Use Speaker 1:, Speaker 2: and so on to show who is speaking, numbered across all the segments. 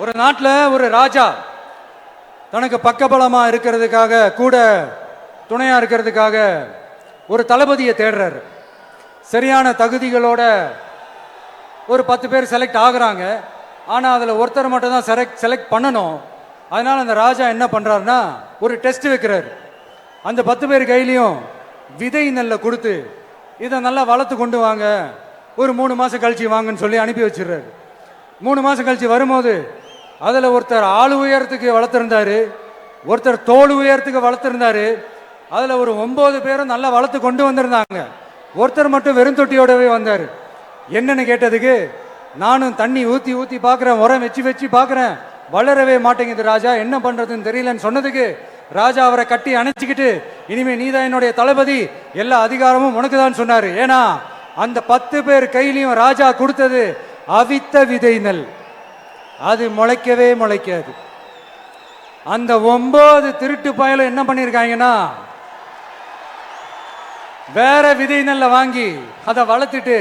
Speaker 1: ஒரு நாட்டில் ஒரு ராஜா தனக்கு பக்கபலமா இருக்கிறதுக்காக கூட துணையா இருக்கிறதுக்காக ஒரு தளபதியை தேடுறாரு. சரியான தகுதிகளோட ஒரு 10 பேர் செலக்ட் ஆகுறாங்க. ஆனால் அதில் ஒருத்தர் மட்டும் தான் செலக்ட் பண்ணணும். அதனால் அந்த ராஜா என்ன பண்ணுறாருன்னா ஒரு டெஸ்ட் வைக்கிறாரு. அந்த 10 பேர் கையிலையும் விதை நெல்லை கொடுத்து இதை நல்லா வளர்த்து கொண்டு வாங்க, ஒரு 3 மாதம் கழிச்சு வாங்கன்னு சொல்லி அனுப்பி வச்சிடுறாரு. 3 மாதம் கழிச்சு வரும்போது அதில் ஒருத்தர் ஆள் உயரத்துக்கு வளர்த்துருந்தாரு, ஒருத்தர் தோல் உயரத்துக்கு வளர்த்துருந்தாரு. அதில் ஒரு 9 பேரும் நல்லா வளர்த்து கொண்டு வந்திருந்தாங்க. ஒருத்தர் மட்டும் வெறும் தொட்டியோடவே வந்தார். என்னன்னு கேட்டதுக்கு, நானும் தண்ணி ஊற்றி ஊற்றி பார்க்குறேன், உரம் வச்சு வச்சு பார்க்குறேன், வளரவே மாட்டேங்குது ராஜா, என்ன பண்ணுறதுன்னு தெரியலன்னு சொன்னதுக்கு ராஜா அவரை கட்டி அணைச்சிக்கிட்டு, இனிமே நீதான் என்னுடைய தளபதி, எல்லா அதிகாரமும் உனக்கு தான் சொன்னார். ஏன்னா அந்த 10 பேர் கையிலையும் ராஜா கொடுத்தது அவித்த விதை நெல், அது முளைக்கவே முளைக்காது. அந்த 9 திருட்டு பயலும் என்ன பண்ணியிருக்காங்கன்னா வேற விதை நெல்ல வாங்கி அதை வளர்த்துட்டு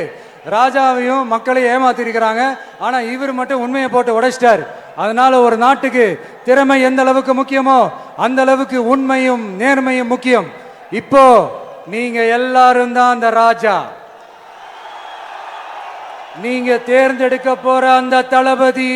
Speaker 1: ராஜாவையும் மக்களையும் ஏமாத்திருக்கிறாங்க. ஆனா இவர் மட்டும் உண்மையை போட்டு உடைச்சிட்டார். அதனால ஒரு நாட்டுக்கு திறமை எந்த அளவுக்கு முக்கியமோ அந்த அளவுக்கு உண்மையும் நேர்மையும் முக்கியம். இப்போ நீங்க எல்லாரும் தான் அந்த ராஜா. நீங்க தேர்ந்தெடுக்க போற அந்த தளபதி